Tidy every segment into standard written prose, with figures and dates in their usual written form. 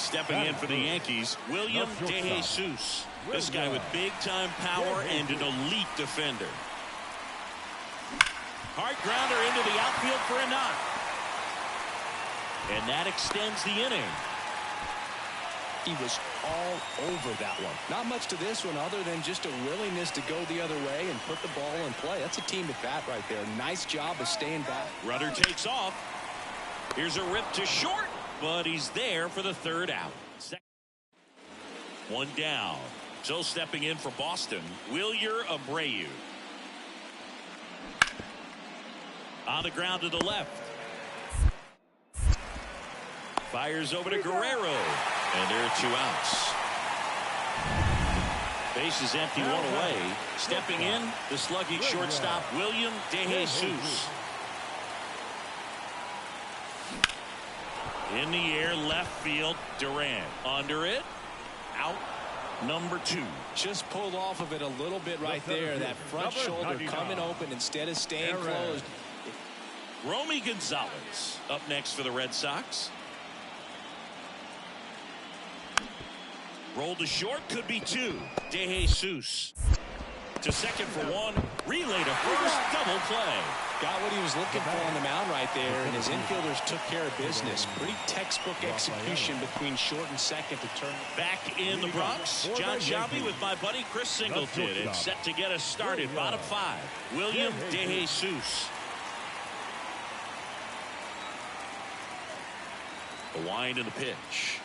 Stepping in for the Yankees, William DeJesus. This guy with big-time power and an elite defender. Hard grounder into the outfield for a knock. And that extends the inning. He was all over that one. Not much to this one other than just a willingness to go the other way and put the ball in play. That's a team at bat right there. Nice job of staying back. Rudder takes off. Here's a rip to short, but he's there for the third out. One down. So stepping in for Boston, Wilyer Abreu. On the ground to the left. Fires over to Guerrero. And there are 2 outs. Base is empty, 1 away. Stepping in, the slugging shortstop, William DeJesus. In the air, left field, Durant. Under it, out, number 2. Just pulled off of it a little bit right there. That front shoulder coming open instead of staying closed. Romy Gonzalez up next for the Red Sox. Rolled to short, could be 2. DeJesus to second for 1. Relay to first, double play. Got what he was looking for on the mound right there, and his infielders took care of business. Pretty textbook execution between short and second to turn. Back in the Bronx, John Shelby with my buddy Chris Singleton. It's set to get us started. Bottom 5, William DeJesus. The wind and the pitch.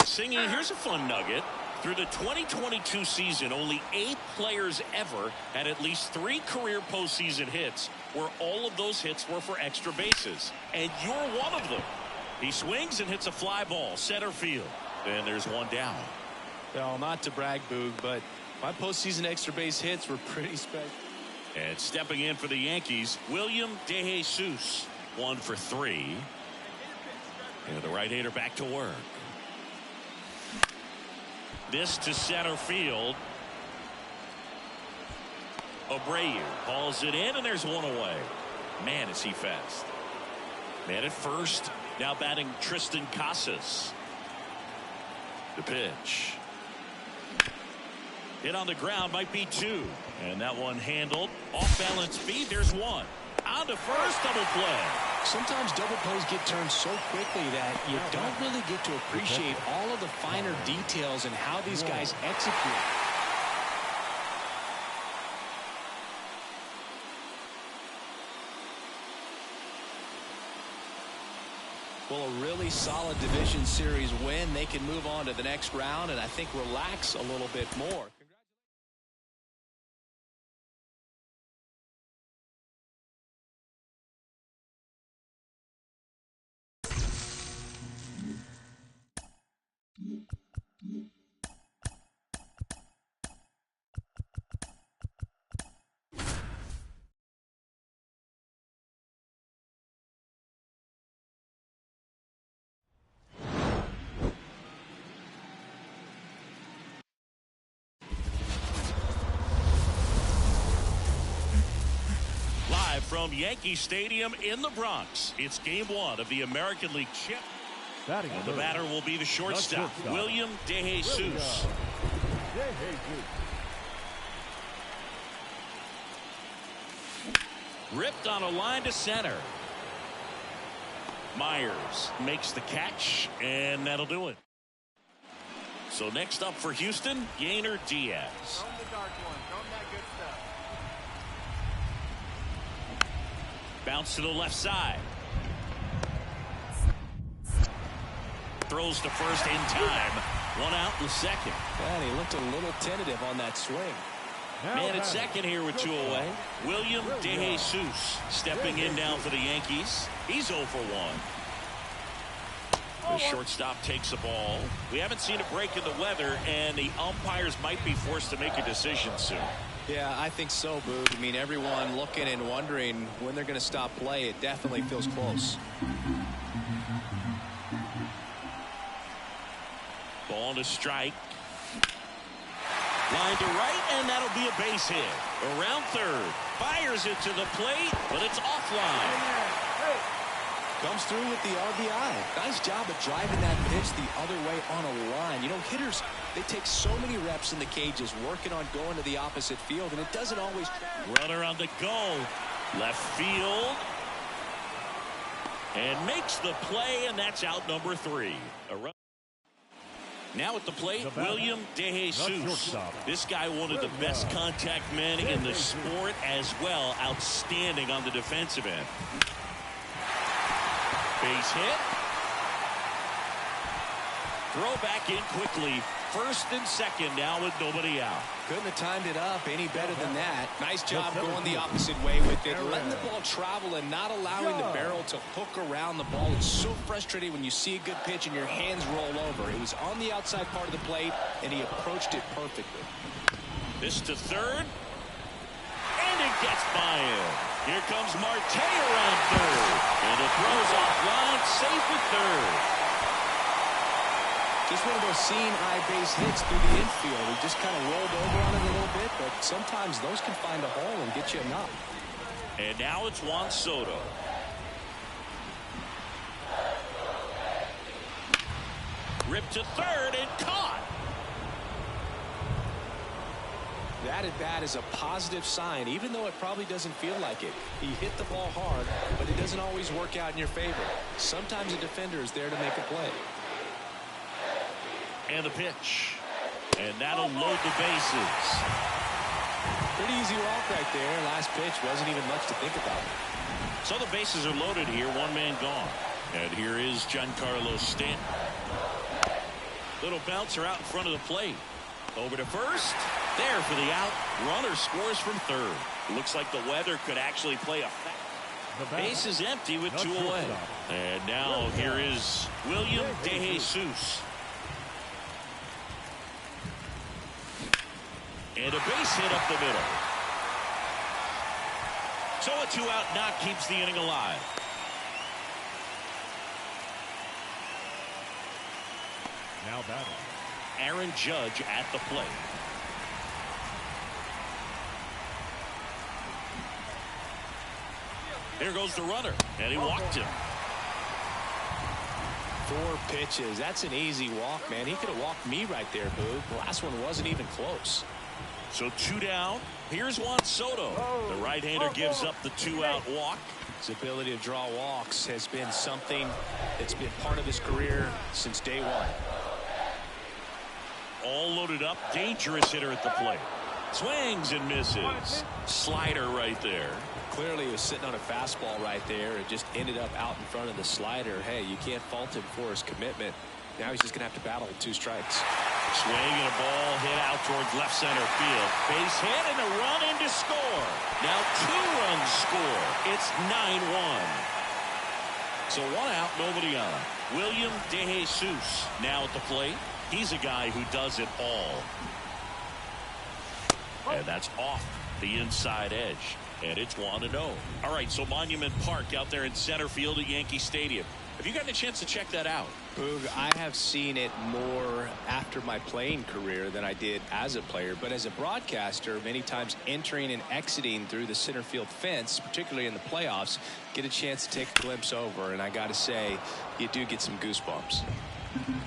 Singing, here's a fun nugget. Through the 2022 season, only 8 players ever had at least 3 career postseason hits, where all of those hits were for extra bases. And you're one of them. He swings and hits a fly ball, center field. And there's 1 down. Well, not to brag, Boog, but my postseason extra base hits were pretty special. And stepping in for the Yankees, William DeJesus. 1 for 3. And the right-hander back to work. This to center field. Abreu hauls it in, and there's 1 away. Man, is he fast. Man at first. Now batting Tristan Casas. The pitch. Hit on the ground, might be 2. And that one handled. Off balance speed, there's 1. On to first, double play. Sometimes double plays get turned so quickly that you don't really get to appreciate all of the finer details and how these guys execute. Well, a really solid division series win. They can move on to the next round and I think relax a little bit more. From Yankee Stadium in the Bronx, it's Game 1 of the American League Chip. And the batter will be the shortstop, William DeJesus. Ripped on a line to center. Myers makes the catch, and that'll do it. So next up for Houston, Yainer Diaz. Bounce to the left side. Throws to first in time. 1 out in the second. And he looked a little tentative on that swing. Man at second here with 2 away. William DeJesus stepping in now for the Yankees. He's 0 for 1. The shortstop takes the ball. We haven't seen a break in the weather, and the umpires might be forced to make a decision soon. Yeah, I think so, Boog. I mean, everyone looking and wondering when they're going to stop play. It definitely feels close. Ball to strike. Line to right, and that'll be a base hit. Around third. Fires it to the plate, but it's offline. Comes through with the RBI. Nice job of driving that pitch the other way on a line. You know, hitters, they take so many reps in the cages working on going to the opposite field, and it doesn't always. Runner on the go. Left field. And makes the play, and that's out number 3. Now at the plate, William DeJesus. This guy, one of the best contact men in the sport as well. Outstanding on the defensive end. Base hit. Throw back in quickly. First and second now with nobody out. Couldn't have timed it up any better than that. Nice job going the opposite way with it. Letting the ball travel and not allowing the barrel to hook around the ball. It's so frustrating when you see a good pitch and your hands roll over. It was on the outside part of the plate, and he approached it perfectly. This to third. And it gets by him. Here comes Marte around third. And it throws offline, safe at third. Just one of those seeing-eye base hits through the infield. He just kind of rolled over on it a little bit, but sometimes those can find a hole and get you a knock. And now it's Juan Soto. Ripped to third and caught. That at bat is a positive sign, even though it probably doesn't feel like it. He hit the ball hard, but it doesn't always work out in your favor. Sometimes a defender is there to make a play. And the pitch. And that'll load the bases. Pretty easy walk right there. Last pitch wasn't even much to think about. So the bases are loaded here. One man gone. And here is Giancarlo Stanton. Little bouncer out in front of the plate. Over to first. There for the out. Runner scores from third. Looks like the weather could actually play a factor. The base is empty with 2 away. And now here is William DeJesus. And a base hit up the middle. So a 2-out knock keeps the inning alive. Now batting, Aaron Judge at the plate. There goes the runner, and he walked him. 4 pitches. That's an easy walk, man. He could have walked me right there, Boog. The last one wasn't even close. So 2 down. Here's Juan Soto. The right-hander gives up the 2-out walk. His ability to draw walks has been something that's been part of his career since day one. All loaded up. Dangerous hitter at the plate. Swings and misses. Slider right there. Clearly he was sitting on a fastball right there. It just ended up out in front of the slider. Hey, you can't fault him for his commitment. Now he's just going to have to battle with 2 strikes. Swing and a ball hit out towards left center field. Base hit and a run in to score. Now 2 runs score. It's 9-1. So 1 out, nobody on. William DeJesus now at the plate. He's a guy who does it all. And that's off the inside edge. And it's 1-0. All right, so Monument Park out there in center field at Yankee Stadium. Have you gotten a chance to check that out? Boog, I have seen it more after my playing career than I did as a player. But as a broadcaster, many times entering and exiting through the center field fence, particularly in the playoffs, get a chance to take a glimpse over. And I got to say, you do get some goosebumps.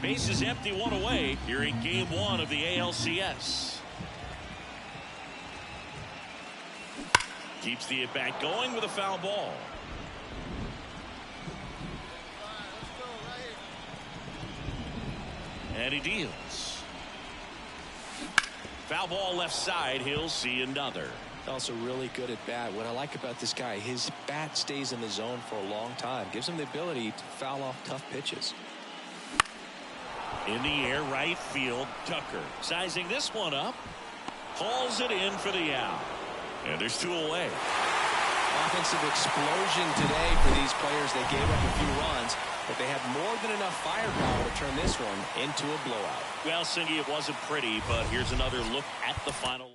Base is empty, 1 away here in Game 1 of the ALCS. Keeps the at-bat going with a foul ball. And he deals. Foul ball left side. He'll see another. Also really good at bat. What I like about this guy, his bat stays in the zone for a long time. Gives him the ability to foul off tough pitches. In the air, right field. Tucker sizing this one up. Hauls it in for the out. And there's 2 away. Offensive explosion today for these players. They gave up a few runs, but they had more than enough firepower to turn this one into a blowout. Well, Singy, it wasn't pretty, but here's another look at the final line.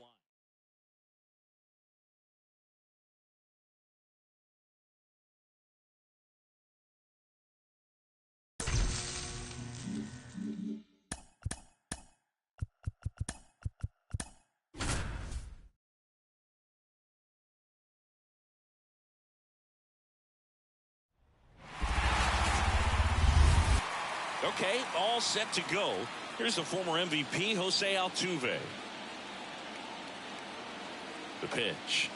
Okay, all set to go. Here's the former MVP, Jose Altuve. The pitch.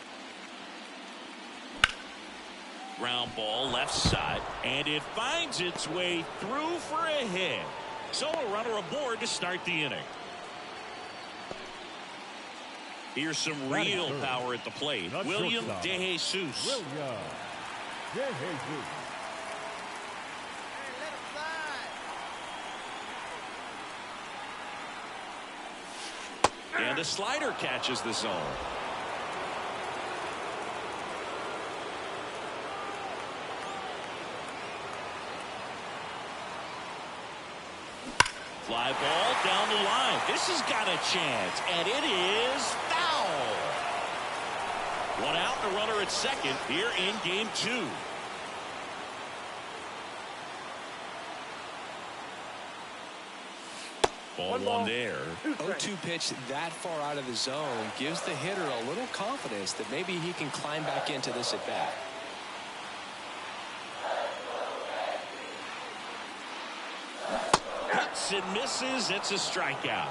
Ground ball left side, and it finds its way through for a hit. So a runner aboard to start the inning. Here's some real power at the plate. William De Jesus. And a slider catches the zone. Fly ball down the line. This has got a chance, and it is foul. One out, the runner at second here in game 2. Ball one there. 0-2 pitch that far out of the zone gives the hitter a little confidence that maybe he can climb back into this at bat. Hits and misses. It's a strikeout.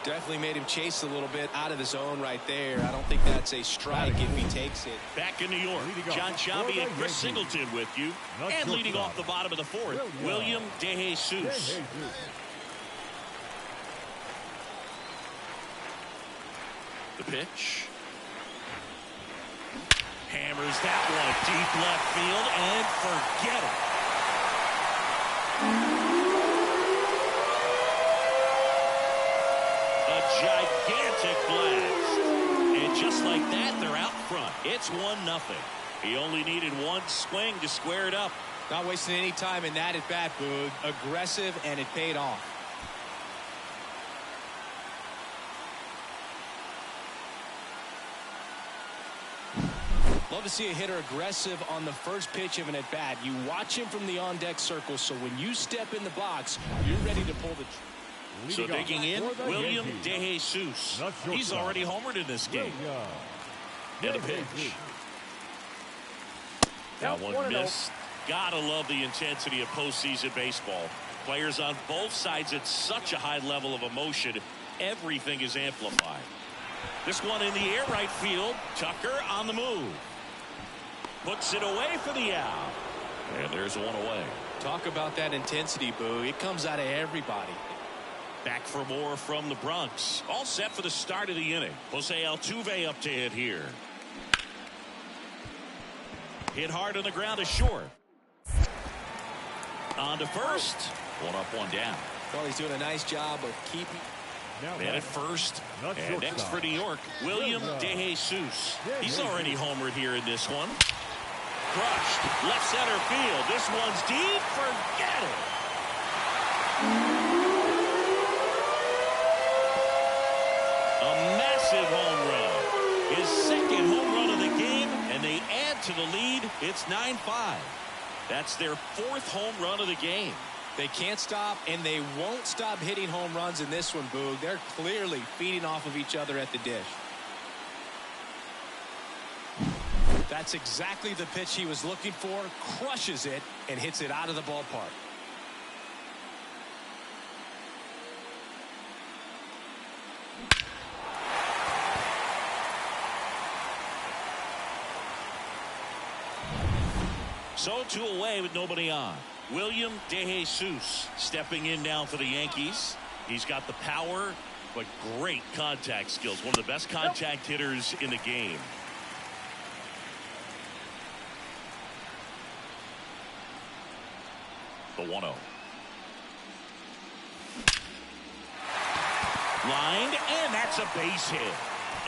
Definitely made him chase a little bit out of the zone right there. I don't think that's a strike if he takes it. Back in New York, John Shabby and Chris Singleton with you. And leading off the bottom of the 4th, William De Jesus. The pitch. Hammers that one deep left field and forget it. A gigantic blast. And just like that, they're out front. It's 1-0. He only needed one swing to square it up. Not wasting any time in that at bat, Boog. Aggressive, and it paid off. Love to see a hitter aggressive on the first pitch of an at-bat. You watch him from the on-deck circle, so when you step in the box, you're ready to pull the... So digging in, William De Jesus. He's already homered in this game. And a pitch. That one missed. Gotta love the intensity of postseason baseball. Players on both sides at such a high level of emotion. Everything is amplified. This one in the air, right field. Tucker on the move. Puts it away for the out. And there's one away. Talk about that intensity, Boo. It comes out of everybody. Back for more from the Bronx. All set for the start of the inning. Jose Altuve up to hit here. Hit hard on the ground to short. On to first. One up, one down. Well, he's doing a nice job of keeping... Man at first, and next for New York, William De Jesus. He's already homered here in this one. Crushed, left center field. This one's deep, forget it. A massive home run. His second home run of the game, and they add to the lead. It's 9-5. That's their 4th home run of the game. They can't stop, and they won't stop hitting home runs in this one, Boog. They're clearly feeding off of each other at the dish. That's exactly the pitch he was looking for. Crushes it and hits it out of the ballpark. So 2 away with nobody on. William De Jesus stepping in now for the Yankees. He's got the power, but great contact skills. One of the best contact hitters in the game. The 1-0. Lined, and that's a base hit.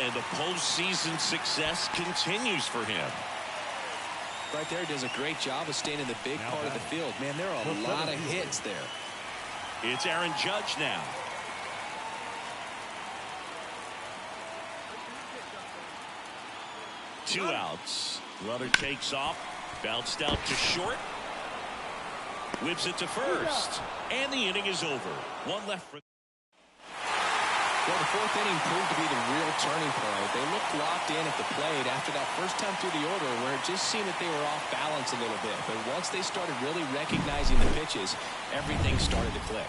And the postseason success continues for him. Right there, does a great job of staying in the big part of the field. Man, there are a lot of hits there. It's Aaron Judge now. Two outs. Runner takes off. Bounced out to short. Whips it to first. And the inning is over. One left for... Well, the fourth inning proved to be the real turning point. They looked locked in at the plate after that first time through the order where it just seemed that they were off balance a little bit. But once they started really recognizing the pitches, everything started to click.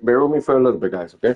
Bear with me for a little bit, guys, okay?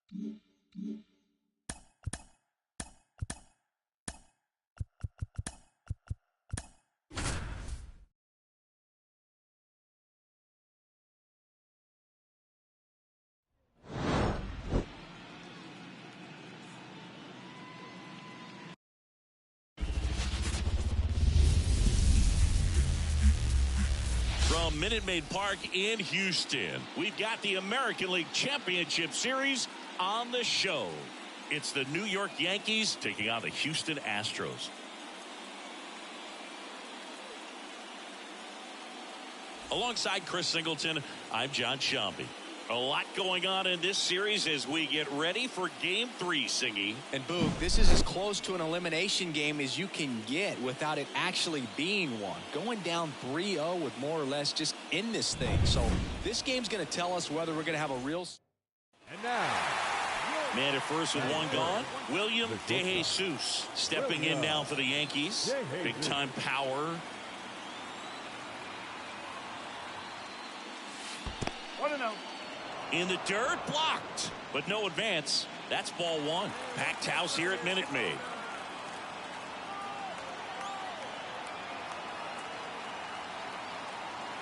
From Minute Maid Park in Houston, we've got the American League Championship Series on the show. It's the New York Yankees taking on the Houston Astros. Alongside Chris Singleton, I'm John Shambi. A lot going on in this series as we get ready for Game 3, Singy. And Boog, this is as close to an elimination game as you can get without it actually being one. Going down 3-0 with more or less just in this thing. So this game's going to tell us whether we're going to have a real... And now, man at first with one gone. William De Jesus stepping in now for the Yankees. Big time power. In the dirt, blocked, but no advance. That's ball one. Packed house here at Minute Maid.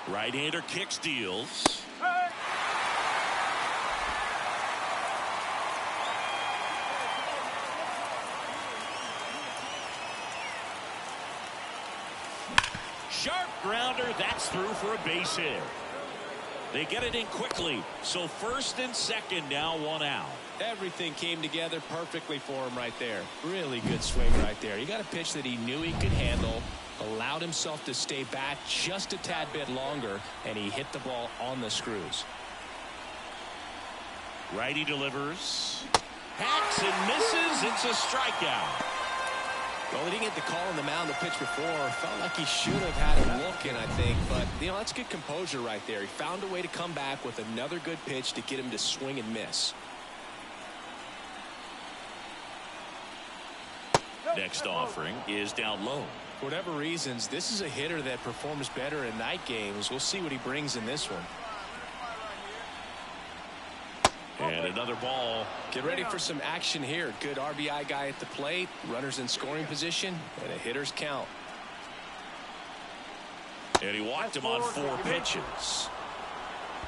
Right-hander kick steals. Sharp grounder. That's through for a base hit. They get it in quickly. So first and second, now one out. Everything came together perfectly for him right there. Really good swing right there. He got a pitch that he knew he could handle, allowed himself to stay back just a tad bit longer, and he hit the ball on the screws. Righty delivers. Hacks and misses. It's a strikeout. Well, he didn't get the call on the mound the pitch before. Felt like he should have had him looking, I think. But, that's good composure right there. He found a way to come back with another good pitch to get him to swing and miss. Next offering is down low. For whatever reasons, this is a hitter that performs better in night games. We'll see what he brings in this one. And another ball. Get ready for some action here. Good RBI guy at the plate. Runners in scoring position. And a hitter's count. And he walked him on 4 pitches.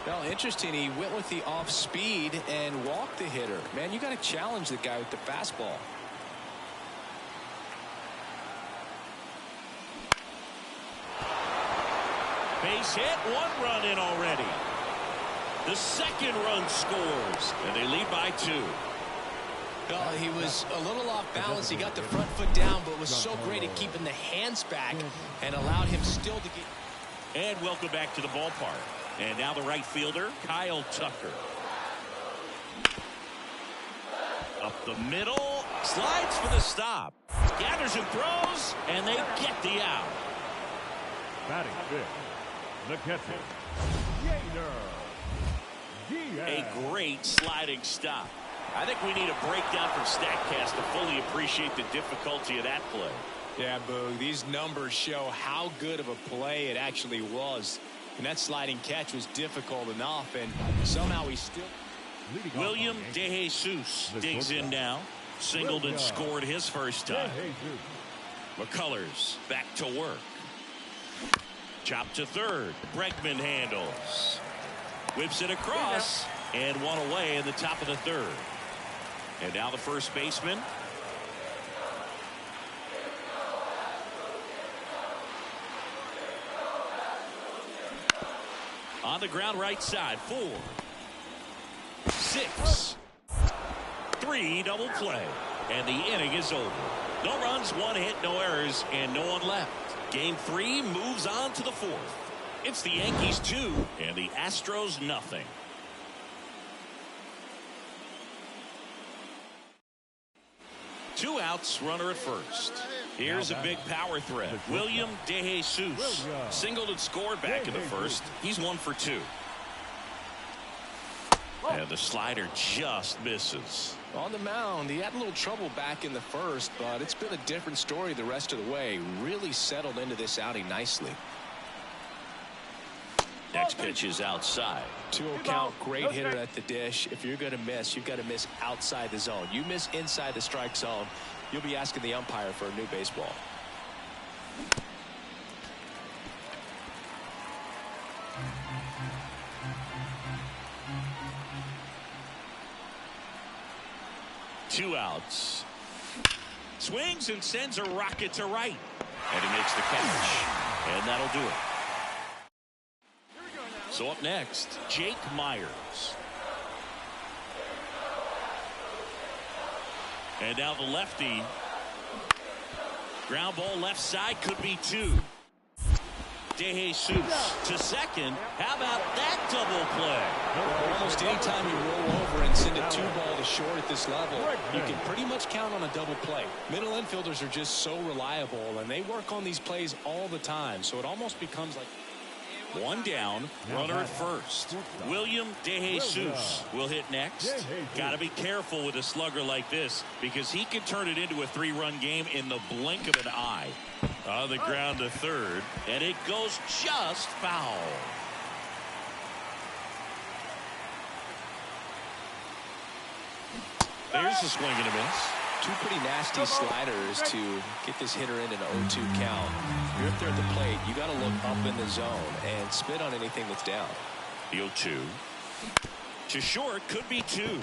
Well, interesting. He went with the off speed and walked the hitter. Man, you got to challenge the guy with the fastball. Base hit. 1 run in already. The second run scores, and they lead by 2. Well, he was a little off balance. He got the front foot down, but was so great at keeping the hands back and allowed him still to get. And welcome back to the ballpark. And now the right fielder, Kyle Tucker. Up the middle, slides for the stop. Gathers and throws, and they get the out. batting fifth, the catcher, A great sliding stop. I think we need a breakdown from StatCast to fully appreciate the difficulty of that play. Yeah, Boog, these numbers show how good of a play it actually was. And that sliding catch was difficult enough, and somehow he still... William De Jesus digs in now. Singled and scored his first time. McCullers back to work. Chop to third. Bregman handles. Whips it across, and one away in the top of the third. And now the first baseman. On the ground right side. 4, 6, 3 double play. And the inning is over. No runs, 1 hit, no errors, and no one left. Game 3 moves on to the 4th. It's the Yankees 2 and the Astros nothing. Two outs, runner at first. Here's a big power threat. William De Jesus singled and scored back in the first. He's 1 for 2. And the slider just misses. On the mound, he had a little trouble back in the first, but it's been a different story the rest of the way. Really settled into this outing nicely. Next pitch is outside. 2-0 count, great hitter at the dish. If you're going to miss, you've got to miss outside the zone. You miss inside the strike zone, you'll be asking the umpire for a new baseball. Two outs. Swings and sends a rocket to right. And he makes the catch. And that'll do it. So up next, Jake Myers. And now the lefty. Ground ball left side, could be two. DeJesus to second. How about that double play? Well, almost any time you roll over and send a 2-ball to short at this level, you can pretty much count on a double play. Middle infielders are just so reliable, and they work on these plays all the time, so it almost becomes like... One down, runner at first. William DeJesus will hit next. Got to be careful with a slugger like this because he can turn it into a 3-run game in the blink of an eye. On the ground to third, and it goes just foul. There's a swing and a miss. Two pretty nasty sliders to get this hitter in an 0-2 count. You're up there at the plate. You got to look up in the zone and spit on anything that's down. The 0-2 to short, could be two.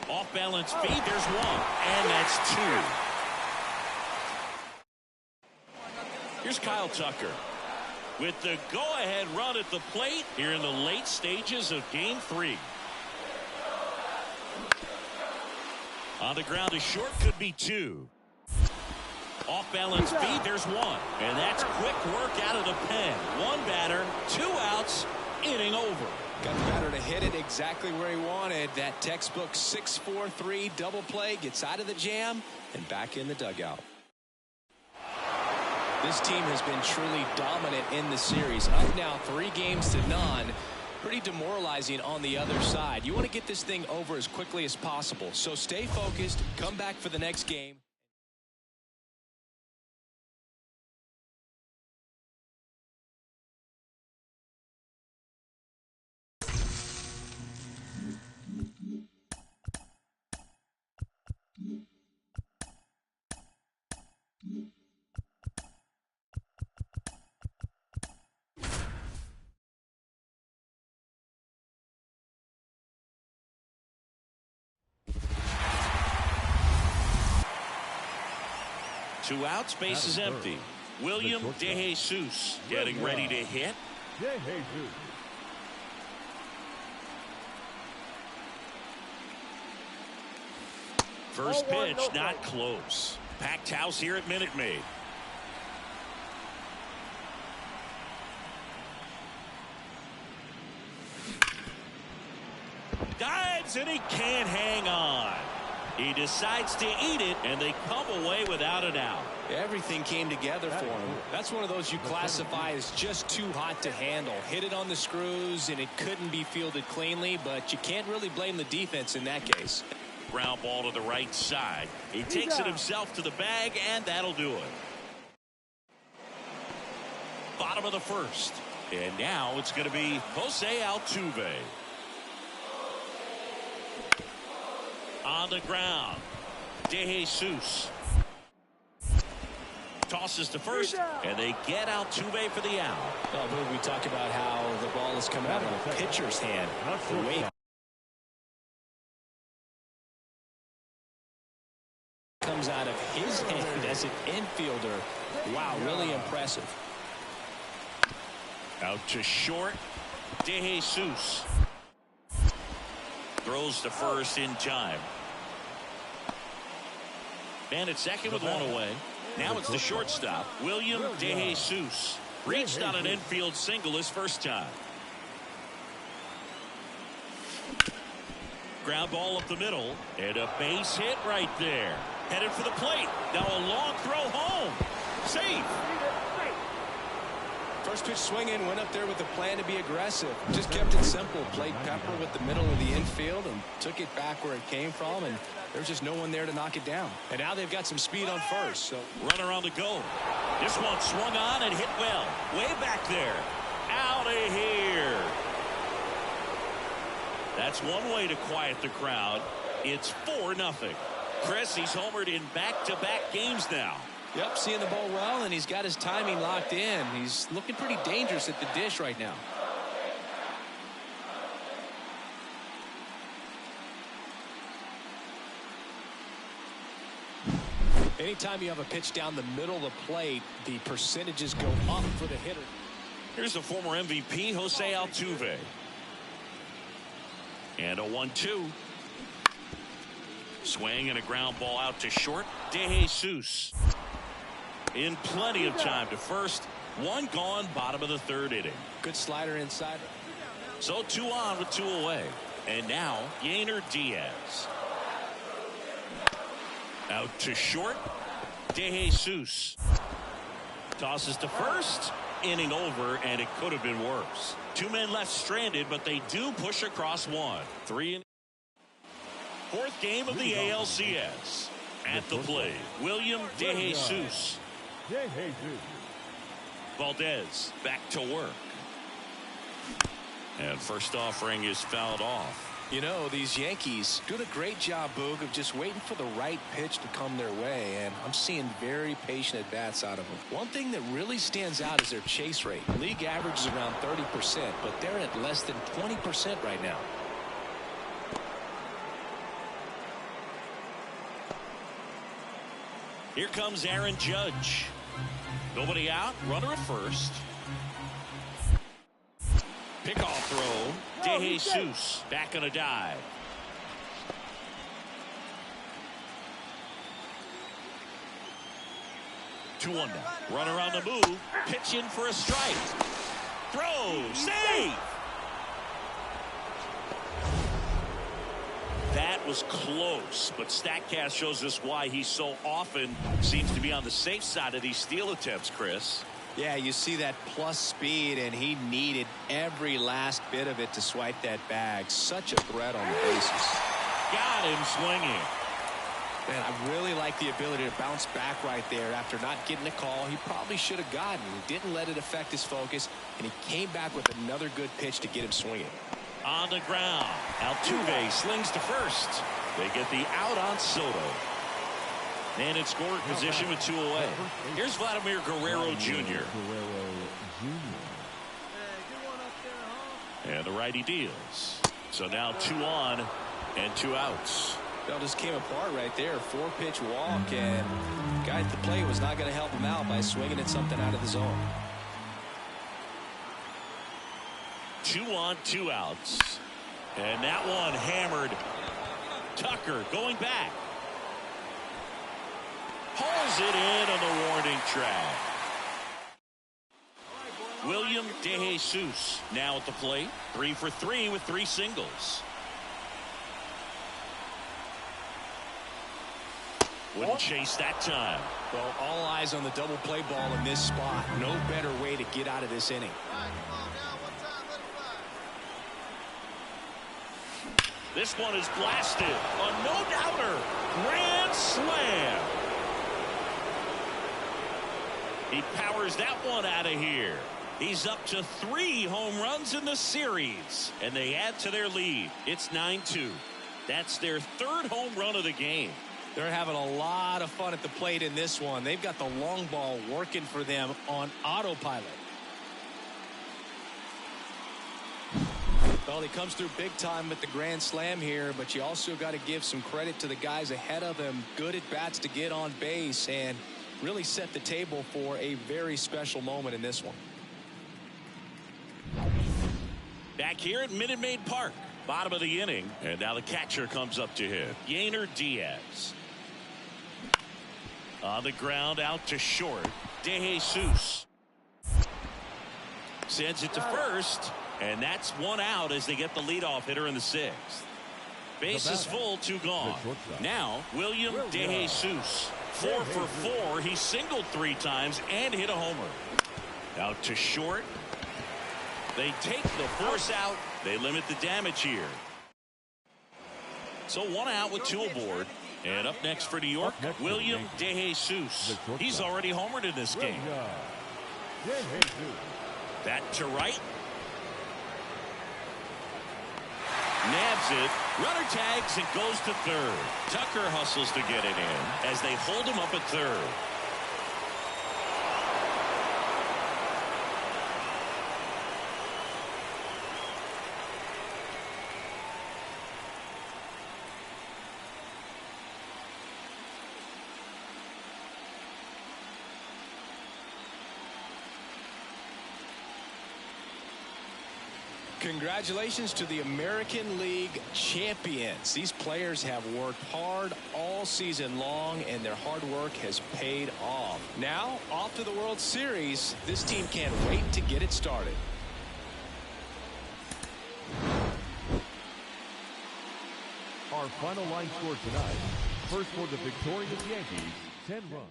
Off balance feed, there's one, and that's two. Here's Kyle Tucker with the go-ahead run at the plate here in the late stages of Game 3. On the ground to short, could be two. Off balance feed, there's one. And that's quick work out of the pen. One batter, 2 outs, inning over. Got the batter to hit it exactly where he wanted. That textbook 6-4-3 double play, gets out of the jam and back in the dugout. This team has been truly dominant in the series. Up now 3-0. Pretty demoralizing on the other side. You want to get this thing over as quickly as possible. So stay focused. Come back for the next game. Two outs, base is empty. William DeJesus getting ready to hit. First pitch, not close. Packed house here at Minute Maid. Dives, and he can't hang on. He decides to eat it, and they come away without an out. Everything came together for him. That's one of those you classify as just too hot to handle. Hit it on the screws, and it couldn't be fielded cleanly, but you can't really blame the defense in that case. Ground ball to the right side. He takes it himself to the bag, and that'll do it. Bottom of the first. And now it's going to be Jose Altuve. On the ground, DeJesus tosses to first, and they get Altuve for the out. Oh, but we talk about how the ball is coming out of a pitcher's hand. The way comes out of his hand as an infielder. Wow, really impressive. Out to short, DeJesus throws to first in time. Man at second with one away. Now it's the shortstop, William DeJesus. Reached on an infield single his first time. Ground ball up the middle, and a base hit right there. Headed for the plate. Now a long throw home. Safe. First pitch swinging, went up there with a plan to be aggressive. Just kept it simple. Played pepper with the middle of the infield and took it back where it came from, and there's just no one there to knock it down. And now they've got some speed on first. So runner on the go. This one swung on and hit well. Way back there. Out of here. That's one way to quiet the crowd. It's 4-0. Chris, he's homered in back-to-back games now. Yep, seeing the ball well, and he's got his timing locked in. He's looking pretty dangerous at the dish right now. Anytime you have a pitch down the middle of the plate, the percentages go up for the hitter. Here's the former MVP, Jose Altuve. And a 1-2. Swing and a ground ball out to short. De Jesus. In plenty of time to first. One gone, bottom of the third inning. Good slider inside. So 2 on with 2 away. And now, Yainer Diaz. Out to short. De Jesus. Tosses to first. Inning over, and it could have been worse. 2 men left stranded, but they do push across 1. 3 in. 4th game of the ALCS. At the plate, William De Jesus. Valdez back to work. And first offering is fouled off. You know, these Yankees doing a great job, Boog, of just waiting for the right pitch to come their way, and I'm seeing very patient at-bats out of them. One thing that really stands out is their chase rate. League average is around 30%, but they're at less than 20% right now. Here comes Aaron Judge. Nobody out, runner at first. Pickoff throw. De Jesus back on a dive. 2-1 now. Runner on the move. Pitch in for a strike. Throw. Save. That was close, but StatCast shows us why he so often seems to be on the safe side of these steal attempts, Chris. Yeah, you see that plus speed, and he needed every last bit of it to swipe that bag. Such a threat on the bases. Got him swinging. Man, I really like the ability to bounce back right there after not getting a call he probably should have gotten. He didn't let it affect his focus, and he came back with another good pitch to get him swinging. On the ground, Altuve slings to first. They get the out on Soto. And in scoring position with 2 away. Here's Vladimir Guerrero Jr. And the righty deals. So now 2 on and 2 outs. That just came apart right there. 4-pitch walk, and the guy at the plate was not going to help him out by swinging at something out of the zone. 2 on, 2 outs. And that one hammered. Tucker going back. Pulls it in on the warning track. William De Jesus now at the plate. 3 for 3 with 3 singles. Wouldn't chase that time. Well, all eyes on the double play ball in this spot. No better way to get out of this inning. This one is blasted. A no-doubter. Grand slam. He powers that one out of here. He's up to 3 home runs in the series. And they add to their lead. It's 9-2. That's their 3rd home run of the game. They're having a lot of fun at the plate in this one. They've got the long ball working for them on autopilot. Well, he comes through big time with the grand slam here, but you also got to give some credit to the guys ahead of him. Good at bats to get on base and really set the table for a very special moment in this one. Back here at Minute Maid Park, bottom of the inning, and now the catcher comes up to hit. Yainer Diaz. On the ground, out to short. De Jesus sends it to first, and that's 1 out as they get the leadoff hitter in the 6th. Base is full, 2 gone. Now, William De Jesus. 4 for 4. He singled 3 times and hit a homer. Out to short. They take the force out. They limit the damage here. So 1 out with 2 aboard. And up next for New York, William De Jesus. He's already homered in this game. That to right. Nabs it. Runner tags and goes to third. Tucker hustles to get it in as they hold him up at third. Congratulations to the American League champions. These players have worked hard all season long, and their hard work has paid off. Now, off to the World Series. This team can't wait to get it started. Our final line score tonight. First for the victorious Yankees, 10 runs.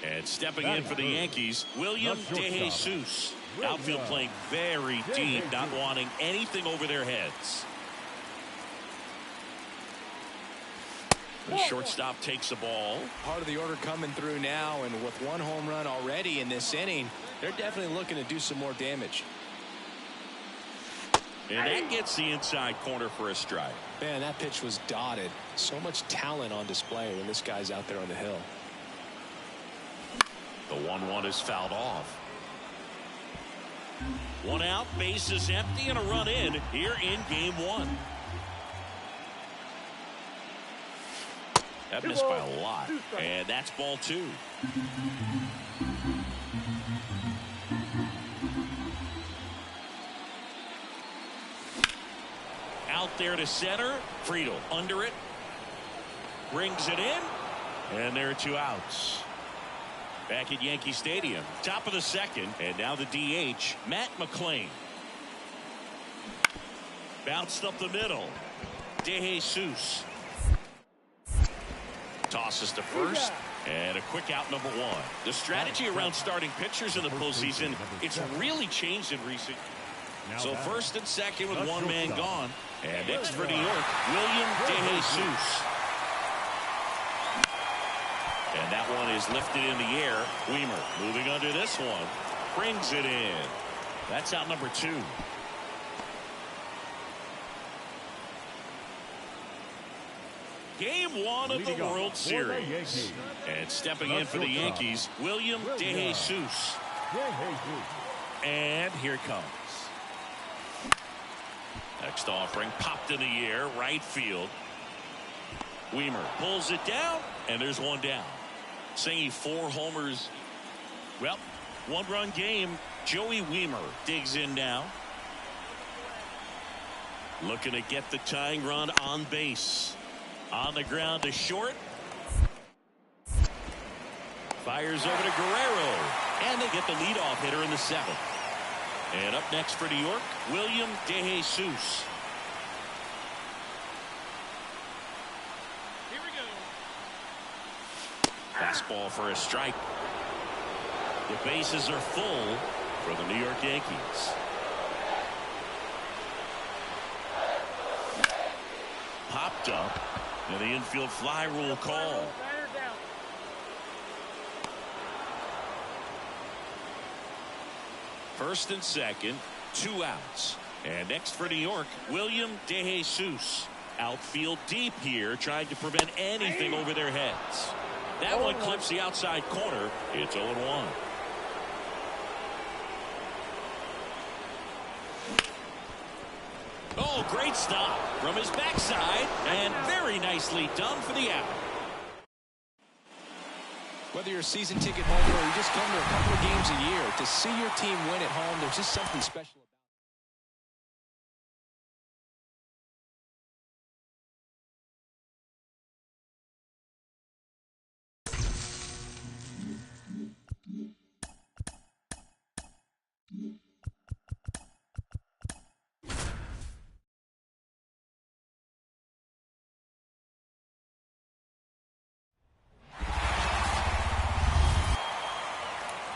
And stepping in for the Yankees, William DeJesus. Outfield playing very deep, not wanting anything over their heads. The shortstop takes the ball. Part of the order coming through now, and with one home run already in this inning, they're definitely looking to do some more damage. And that gets the inside corner for a strike. Man, that pitch was dotted. So much talent on display when this guy's out there on the hill. The 1-1 is fouled off. One out, base is empty, and a run in here in game one. That missed by a lot, and that's ball two. Out there to center. Friedel under it. Brings it in, and there are two outs. Back at Yankee Stadium, top of the second, and now the DH, Matt McClain. Bounced up the middle. DeJesus. Tosses to first, and a quick out number one. The strategy around starting pitchers in the postseason, it's really changed in recent. So first and second with one man gone. And next for New York, William DeJesus. And that one is lifted in the air. Weimer moving under this one. Brings it in. That's out number two. Game one of the World Series. And stepping in for the Yankees, William DeJesus. And here it comes. Next offering popped in the air, right field. Weimer pulls it down, and there's one down. Saying 4 homers. Well, 1-run game. Joey Weimer digs in now. Looking to get the tying run on base. On the ground to short. Fires over to Guerrero. And they get the leadoff hitter in the 7th. And up next for New York, William DeJesus. Here we go. Fastball for a strike. The bases are full for the New York Yankees. Popped up, and the infield fly rule call. First and second, 2 outs. And next for New York, William DeJesus. Outfield deep here, trying to prevent anything over their heads. That one clips the outside corner. It's 0-1. Oh, great stop from his backside, and very nicely done for the out. Whether you're a season ticket holder or you just come to a couple of games a year, to see your team win at home, there's just something special about it.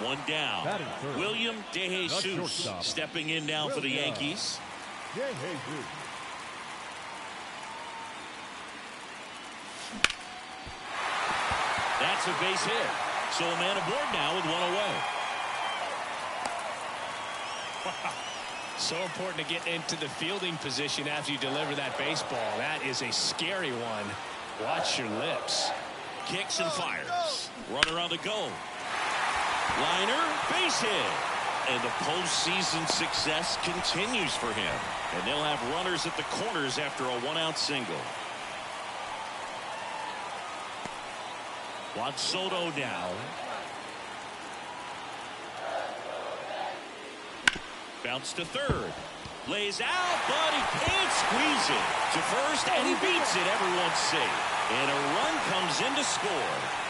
One down. William DeJesus stepping in now for the Yankees. That's a base hit. So a man aboard now with 1 away. So important to get into the fielding position after you deliver that baseball. That is a scary one. Watch your lips. Kicks and fires. Runner on the go. Liner, base hit. And the postseason success continues for him. And they'll have runners at the corners after a 1-out single. Juan Soto now. Bounce to third. Lays out, but he can't squeeze it to first, and he beats it. Everyone's safe. And a run comes in to score.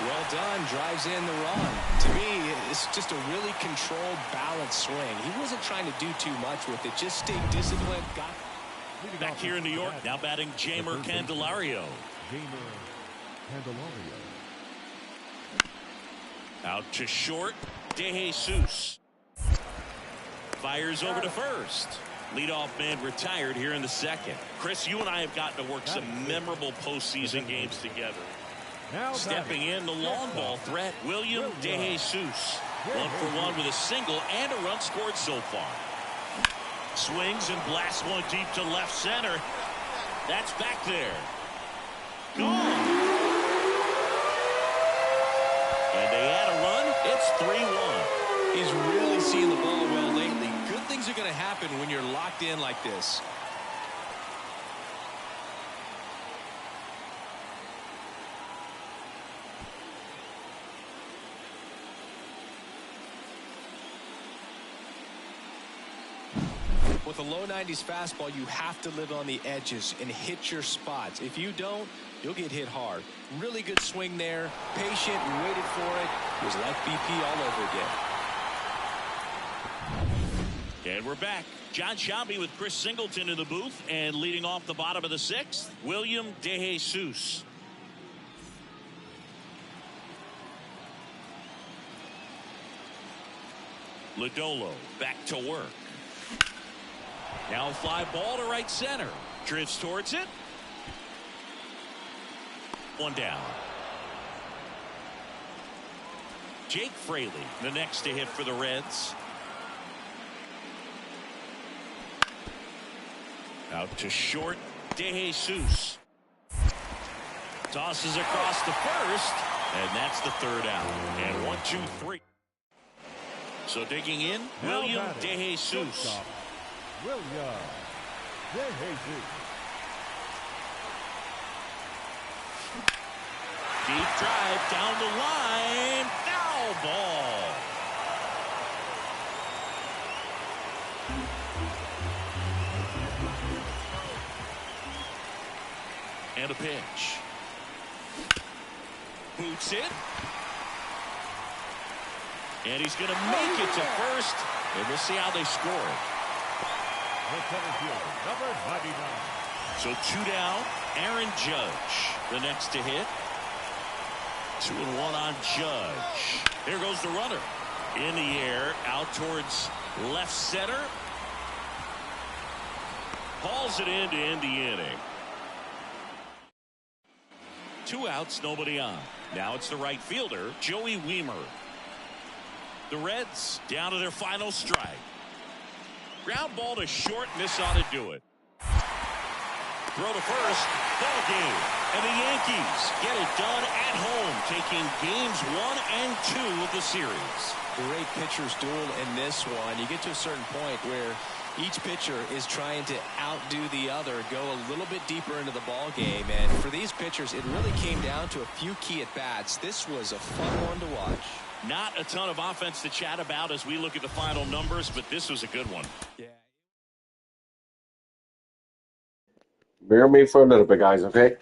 Well done. Drives in the run. To me, it's just a really controlled, balanced swing. He wasn't trying to do too much with it. Just stay disciplined. Back here in New York, now batting Jeimer Candelario. Out to short, DeJesus. Fires over to first. Leadoff man retired here in the 2nd. Chris, you and I have gotten to work some memorable postseason games together. Stepping in, the long ball threat, William DeJesus. 1 for 1 with a single and a run scored so far. Swings and blasts one deep to left center. That's back there. Gone. And they add a run. It's 3-1. He's really seeing the ball well lately. Good things are going to happen when you're locked in like this. With a low 90s fastball, you have to live on the edges and hit your spots. If you don't, you'll get hit hard. Really good swing there. Patient, waited for it. It was like BP all over again. And we're back. John Shelby with Chris Singleton in the booth, and leading off the bottom of the 6th, William DeJesus. Lodolo back to work. Now a fly ball to right center. Drifts towards it. 1 down. Jake Fraley, the next to hit for the Reds. Out to short, DeJesus. Tosses across to first, and that's the 3rd out. And 1, 2, 3. So digging in, William DeJesus. Deep drive down the line. Foul ball. And a pitch. Boots it. And he's going to make it to first. And we'll see how they score it. The center fielder, number 99. So 2 down. Aaron Judge, the next to hit. 2-1 on Judge. There goes the runner. In the air, out towards left center. Hauls it in to end the inning. 2 outs, nobody on. Now it's the right fielder, Joey Wiemer. The Reds down to their final strike. Ground ball to short, and this ought to do it. Throw to first, ball game. And the Yankees get it done at home, taking games 1 and 2 of the series. Great pitcher's duel in this one. You get to a certain point where each pitcher is trying to outdo the other, go a little bit deeper into the ball game. And for these pitchers, it really came down to a few key at-bats. This was a fun one to watch. Not a ton of offense to chat about as we look at the final numbers, but this was a good one. Yeah. Bear with me for a little bit, guys, okay?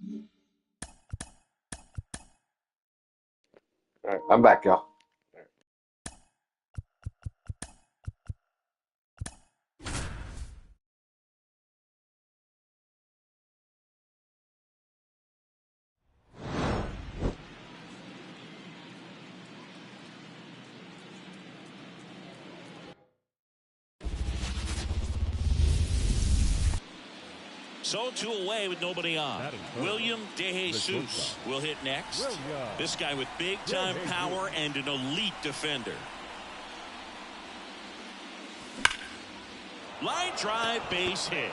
All right, I'm back, y'all. So 2 away with nobody on. William DeJesus will hit next. This guy with big-time power and an elite defender. Line drive, base hit.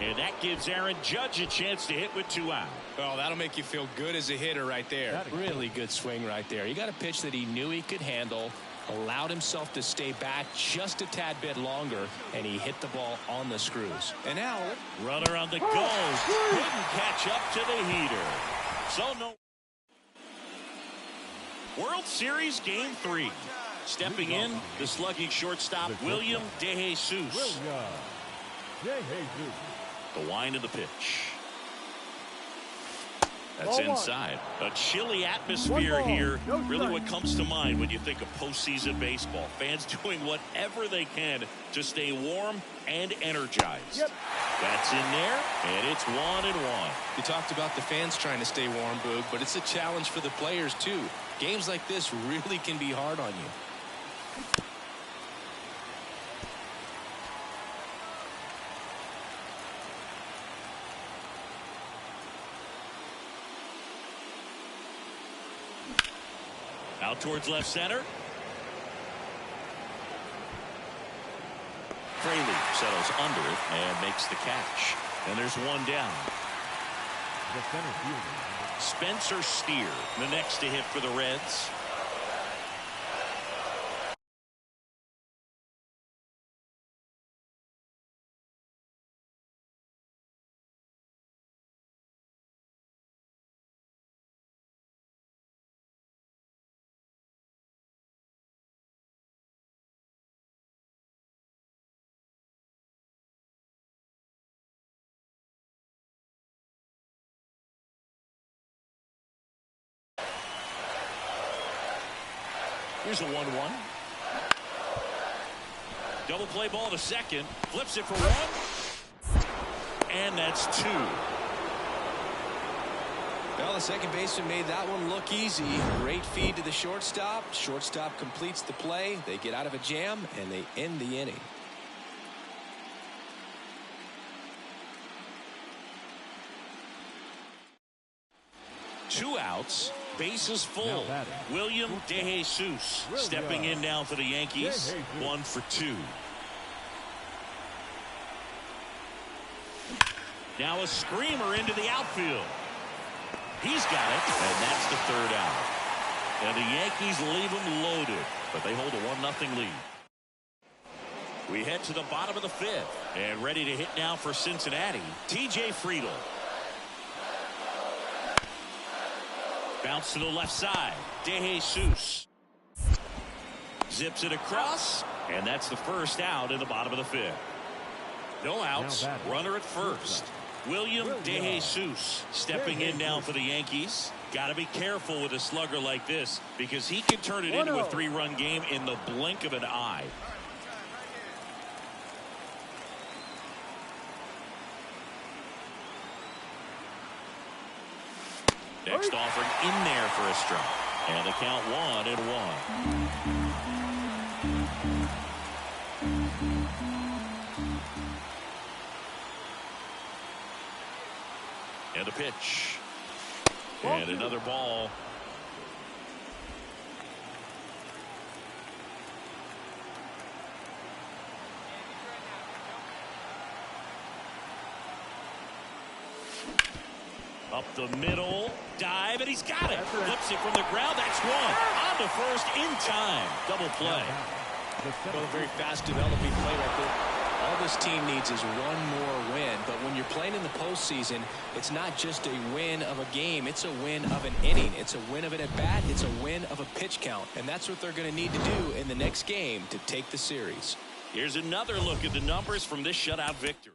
And that gives Aaron Judge a chance to hit with 2 out. Well, that'll make you feel good as a hitter right there. Really good swing right there. He got a pitch that he knew he could handle, allowed himself to stay back just a tad bit longer, and he hit the ball on the screws. And now, runner on the go. Couldn't catch up to the heater. So no. World Series Game 3. Stepping in, the slugging shortstop, William DeJesus. The wind of the pitch. That's inside. A chilly atmosphere here. Really what comes to mind when you think of postseason baseball. Fans doing whatever they can to stay warm and energized. That's in there, and it's 1-1. You talked about the fans trying to stay warm, Boog, but it's a challenge for the players, too. Games like this really can be hard on you. Out towards left center. Fraley settles under it and makes the catch. And there's 1 down. The center fielder. Spencer Steer, the next to hit for the Reds. Here's a 1-1. Double play ball to second. Flips it for 1. And that's 2. Well, the second baseman made that one look easy. Great feed to the shortstop. Shortstop completes the play. They get out of a jam, and they end the inning. Two outs. Bases full. William DeJesus stepping in now for the Yankees. 1 for 2. Now a screamer into the outfield. He's got it, and that's the 3rd out. And the Yankees leave them loaded, but they hold a 1-0 lead. We head to the bottom of the 5th, and ready to hit now for Cincinnati, T.J. Friedl. Bounce to the left side. DeJesus zips it across, and that's the 1st out in the bottom of the 5th. No outs. Runner at first. William DeJesus stepping in now for the Yankees. Got to be careful with a slugger like this because he can turn it into a 3-run game in the blink of an eye. Next offering in there for a strike. And the count 1-1. And a pitch. And another ball. Up the middle. Dive, and he's got it. Flips it from the ground. That's 1. On to first in time. Double play. Well, a very fast developing play right there. All this team needs is one more win. But when you're playing in the postseason, it's not just a win of a game. It's a win of an inning. It's a win of an at-bat. It's a win of a pitch count. And that's what they're going to need to do in the next game to take the series. Here's another look at the numbers from this shutout victory.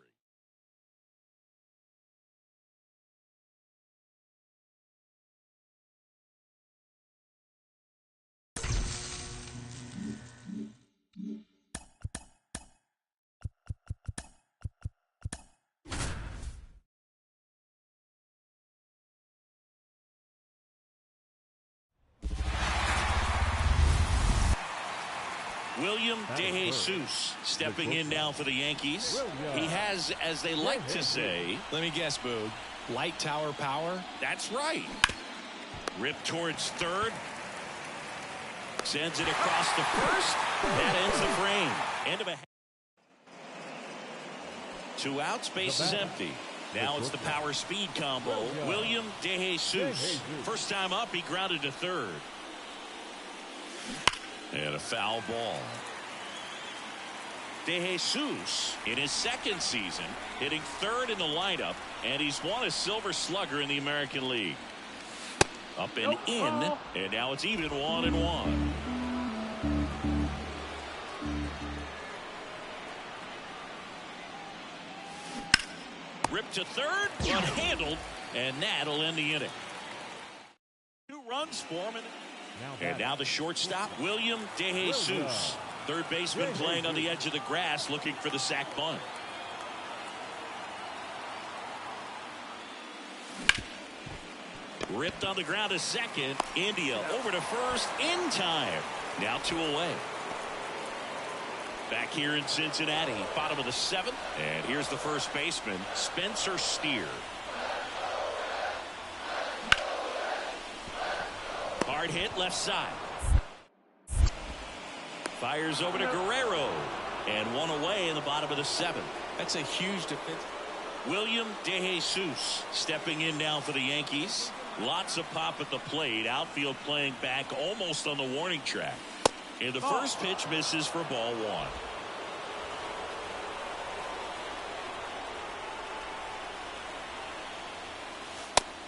William DeJesus stepping in now for the Yankees. He has, as they like to say, let me guess, Boog, light tower power. That's right. Rip towards third. Sends it across the first. That ends the frame. End of a. 2 outs, base is empty. Now it's the power speed combo. William DeJesus. First time up, he grounded to third. And a foul ball. DeJesus in his second season hitting third in the lineup, and he's won a Silver Slugger in the American League. Up and in, and now it's even 1-1. Ripped to third, unhandled, and that'll end the inning. 2 runs for him. And now the shortstop, William DeJesus. Third baseman playing on the edge of the grass, looking for the sac bunt. Ripped on the ground to second. India over to first in time. Now 2 away. Back here in Cincinnati, bottom of the 7th. And here's the first baseman, Spencer Steer. Hard hit left side. Fires over to Guerrero. And 1 away in the bottom of the 7th. That's a huge defense. William DeJesus stepping in now for the Yankees. Lots of pop at the plate. Outfield playing back almost on the warning track. And the first pitch misses for ball 1.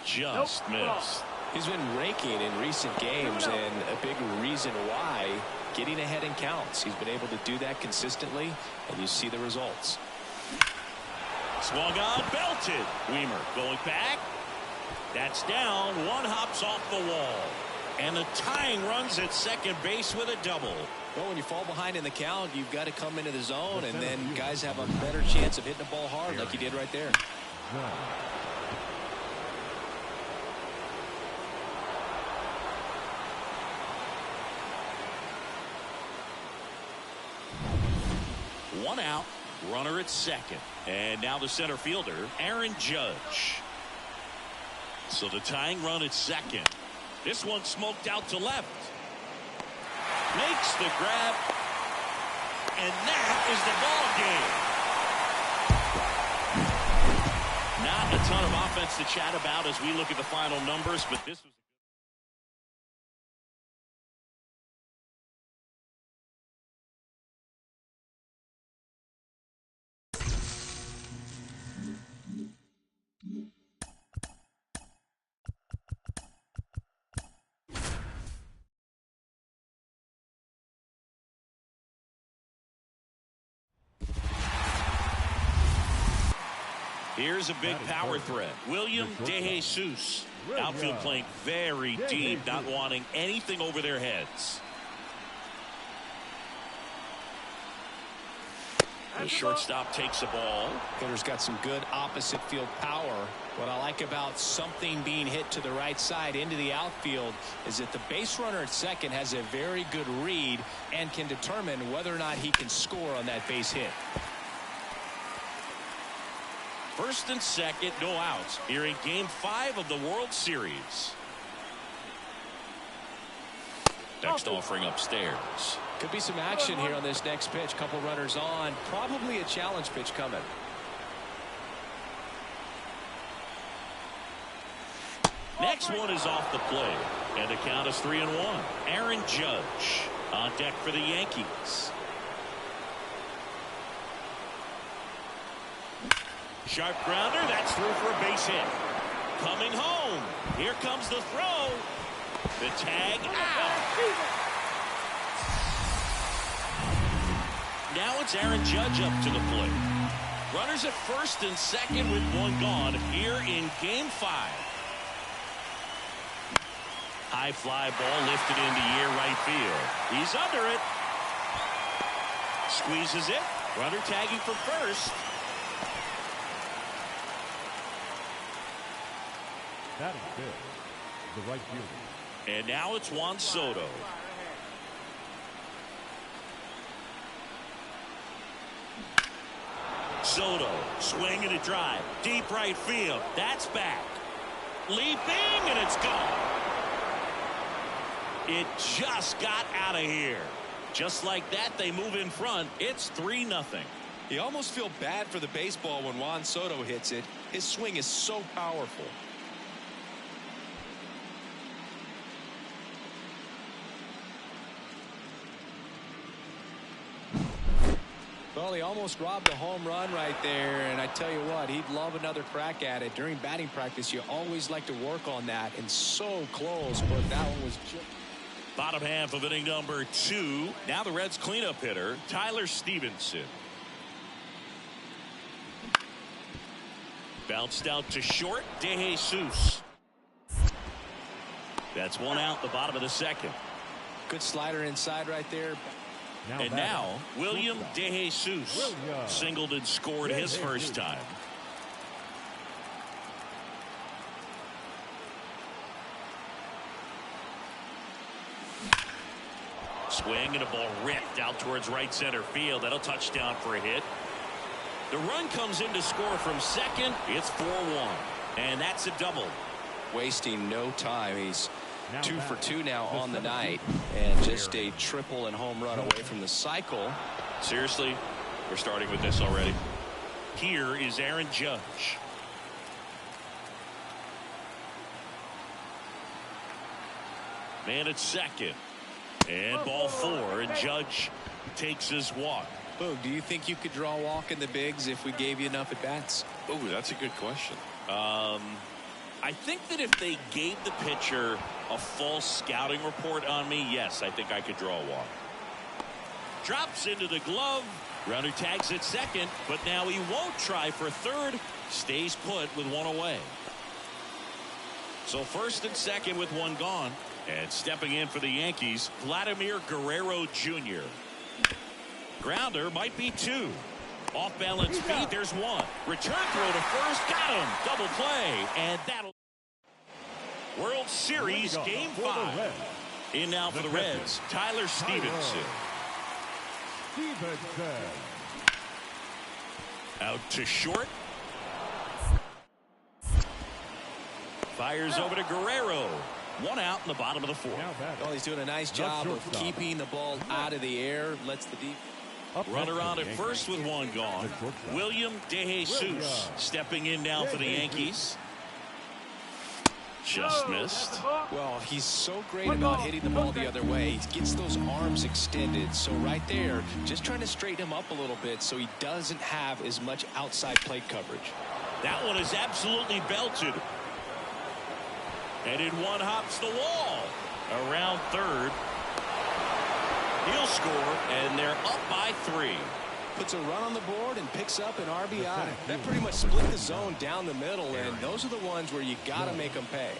Just missed. He's been raking in recent games, and a big reason why, getting ahead in counts. He's been able to do that consistently, and you see the results. Swung on, belted. Weimer going back. That's down. 1 hops off the wall. And the tying runs at second base with a double. Well, when you fall behind in the count, you've got to come into the zone, and then guys have a better chance of hitting the ball hard like he did right there. One out, runner at second. And now the center fielder, Aaron Judge. So the tying run at second. This one smoked out to left. Makes the grab. And that is the ball game. Not a ton of offense to chat about as we look at the final numbers, but this was Here's a big power threat. William DeJesus. Outfield playing very deep, not wanting anything over their heads. The shortstop takes the ball. Hitter's got some good opposite field power. What I like about something being hit to the right side into the outfield is that the base runner at second has a very good read and can determine whether or not he can score on that base hit. First and second, no outs here in Game 5 of the World Series. Next offering upstairs. Could be some action here on this next pitch. Couple runners on. Probably a challenge pitch coming. Next one is off the plate. And the count is 3-1. Aaron Judge on deck for the Yankees. Sharp grounder. That's through for a base hit. Coming home. Here comes the throw. The tag out. Now it's Aaron Judge up to the plate. Runners at first and second with one gone here in Game 5. High fly ball lifted into near right field. He's under it. Squeezes it. Runner tagging for first. That is good. The right fielder. And now it's Juan Soto. Soto swinging a drive. Deep right field. That's back. Leaping, and it's gone. It just got out of here. Just like that, they move in front. It's 3-0. You almost feel bad for the baseball when Juan Soto hits it. His swing is so powerful. Well, he almost robbed a home run right there, and I tell you what, he'd love another crack at it. During batting practice, you always like to work on that, and so close, but that one was just... Bottom half of inning number 2. Now the Reds cleanup hitter, Tyler Stevenson. Bounced out to short, DeJesus. That's one out, the bottom of the second. Good slider inside right there. And now, William DeJesus singled and scored his first time. Swing and a ball ripped out towards right center field. That'll touch down for a hit. The run comes in to score from second. It's 4-1. And that's a double. Wasting no time. He's 2 for 2 now on the night, and just a triple and home run away from the cycle. Seriously, we're starting with this already. Here is Aaron Judge. Man at second. And ball 4, and Judge takes his walk. Boog, do you think you could draw a walk in the bigs if we gave you enough at bats? Oh, that's a good question. I think that if they gave the pitcher a false scouting report on me, yes, I think I could draw a walk. Drops into the glove. Runner tags at second, but now he won't try for third. Stays put with one away. So first and second with one gone. And stepping in for the Yankees, Vladimir Guerrero Jr. Grounder might be 2. Off balance feet, there's 1. Return throw to first, got him. Double play, and that'll... World Series Game 5. In now for the Reds, Tyler Stevenson. Out to short. Fires over to Guerrero. 1 out in the bottom of the 4th. Well, he's doing a nice job of keeping the ball out of the air. Lets the deep... Runner on at first with 1 gone. William DeJesus stepping in now for the Yankees. Just missed. Well, he's so great about hitting the ball the other way. He gets those arms extended. So right there, just trying to straighten him up a little bit so he doesn't have as much outside plate coverage. That one is absolutely belted. And in one hops the wall. Around third. He'll score, and they're up by 3. Puts a run on the board and picks up an RBI. That pretty much split the zone down the middle, and those are the ones where you got to make them pay.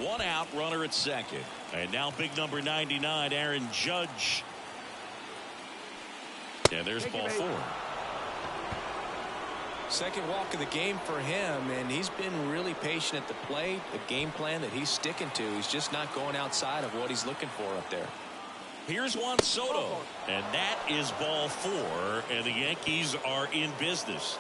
1 out, runner at second. And now big number 99, Aaron Judge. And there's ball 4. Second walk of the game for him, and he's been really patient at the plate. The game plan that he's sticking to, he's just not going outside of what he's looking for up there. Here's Juan Soto, and that is ball 4, and the Yankees are in business.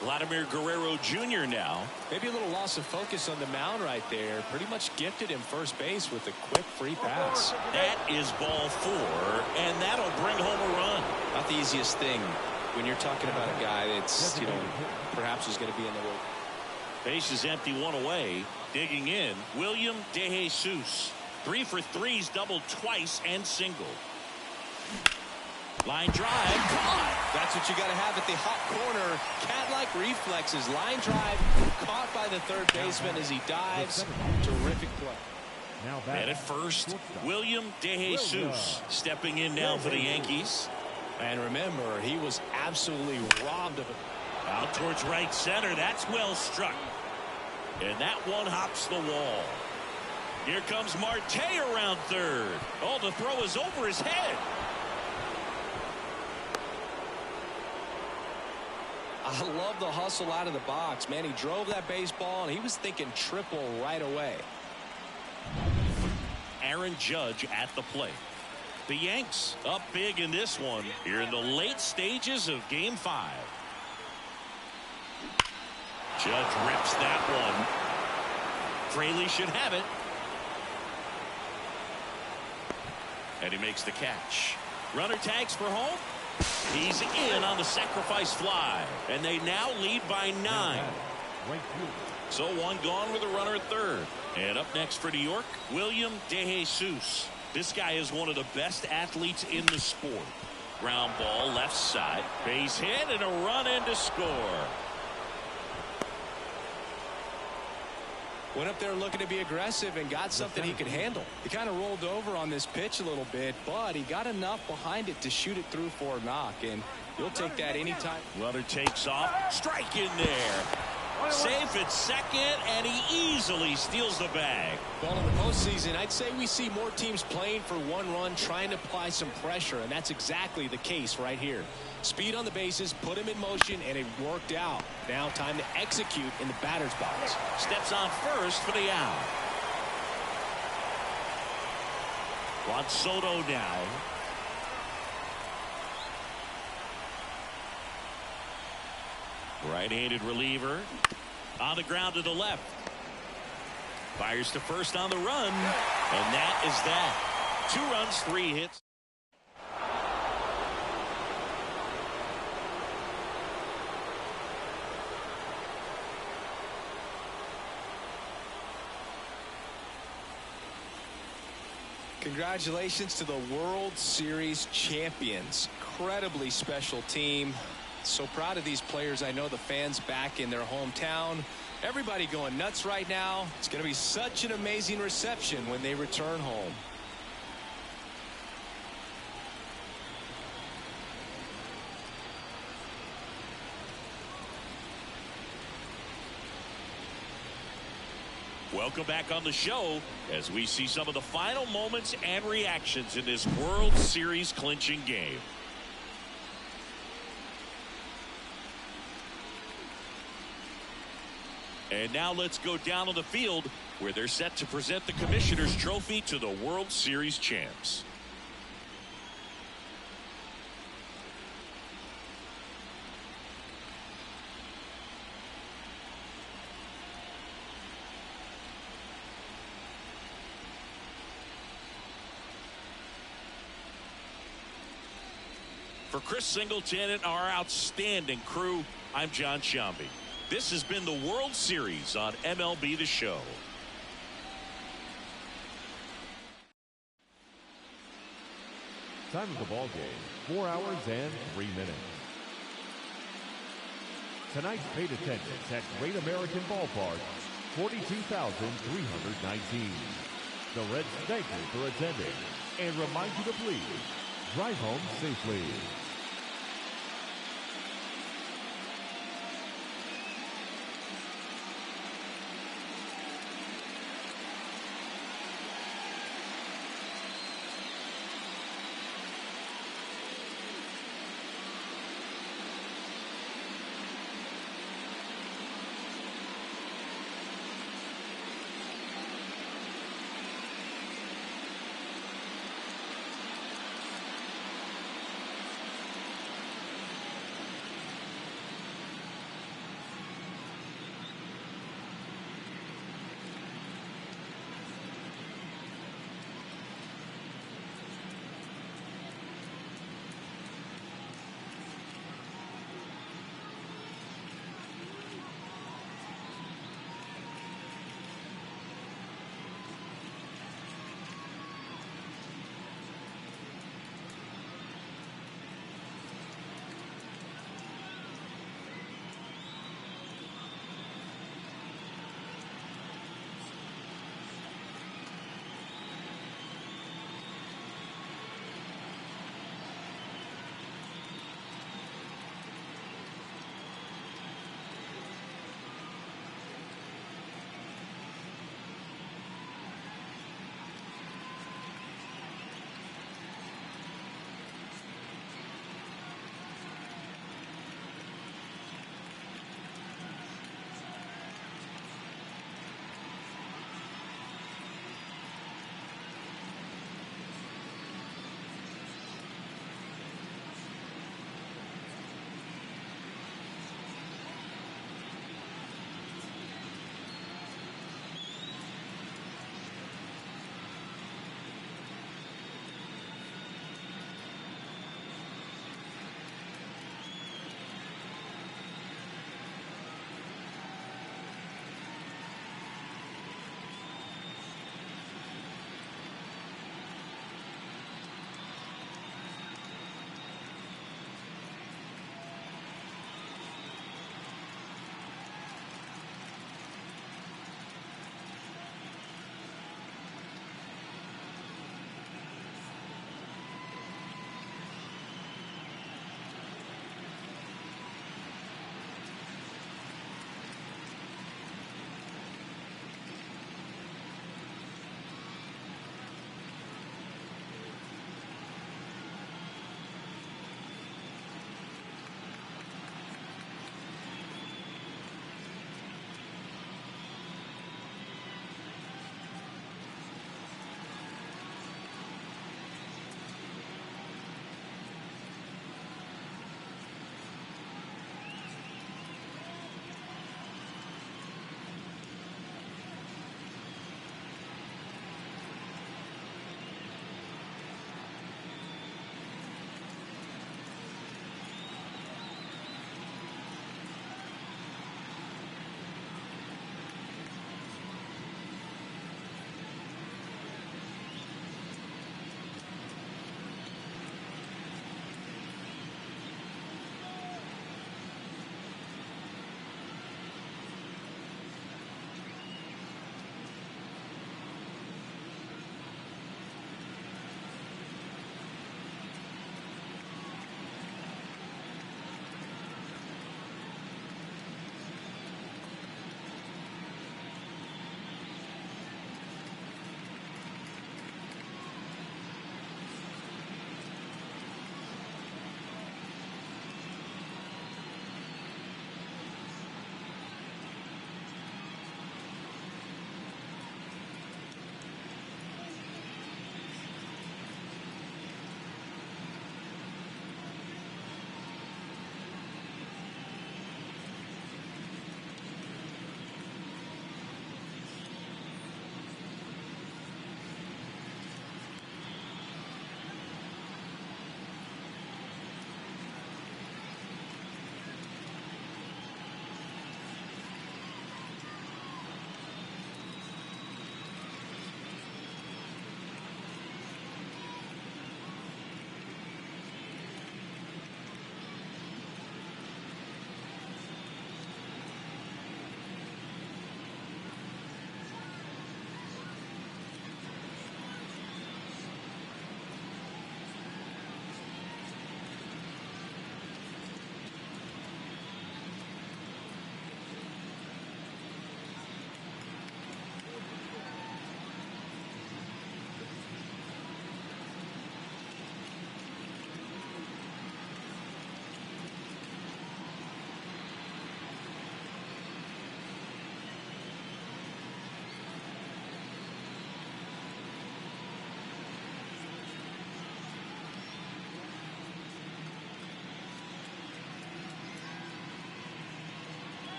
Vladimir Guerrero Jr. now. Maybe a little loss of focus on the mound right there. Pretty much gifted him first base with a quick free pass. That is ball 4, and that'll bring home a run. Not the easiest thing when you're talking about a guy that's, perhaps is going to be in the world. Base is empty, 1 away. Digging in, William DeJesus. 3 for 3's doubled twice and singled. Line drive, caught. That's what you got to have at the hot corner. Cat-like reflexes. Line drive, caught by the third baseman as he dives. Terrific play. And at first, William DeJesus stepping in now for the Yankees. And remember, he was absolutely robbed of it. Out towards right center. That's well struck. And that one hops the wall. Here comes Marte around third. Oh, the throw is over his head. I love the hustle out of the box. Man, he drove that baseball, and he was thinking triple right away. Aaron Judge at the plate. The Yanks up big in this one here in the late stages of Game 5. Judge rips that one. Fraley should have it. And he makes the catch. Runner tags for home. He's in on the sacrifice fly. And they now lead by 9. So one gone with a runner at third. And up next for New York, William DeJesus. This guy is one of the best athletes in the sport. Ground ball left side. Base hit and a run in to score. Went up there looking to be aggressive and got something he could handle. He kind of rolled over on this pitch a little bit, but he got enough behind it to shoot it through for a knock, and you'll take that anytime. Runner takes off. Strike in there. Safe at second, and he easily steals the bag. Well, in the postseason, I'd say we see more teams playing for one run, trying to apply some pressure, and that's exactly the case right here. Speed on the bases, put him in motion, and it worked out. Now time to execute in the batter's box. Steps on first for the out. Juan Soto now. Right-handed reliever on the ground to the left. Fires to first on the run, and that is that. 2 runs, 3 hits. Congratulations to the World Series champions. Incredibly special team. So proud of these players. I know the fans back in their hometown. Everybody going nuts right now. It's going to be such an amazing reception when they return home. Welcome back on the show as we see some of the final moments and reactions in this World Series clinching game. And now let's go down on the field where they're set to present the Commissioner's Trophy to the World Series champs. For Chris Singleton and our outstanding crew, I'm John Shambi. This has been the World Series on MLB The Show. Time of the ball game, 4 hours and 3 minutes. Tonight's paid attendance at Great American Ballpark, 42,319. The Reds thank you for attending and remind you to please drive home safely.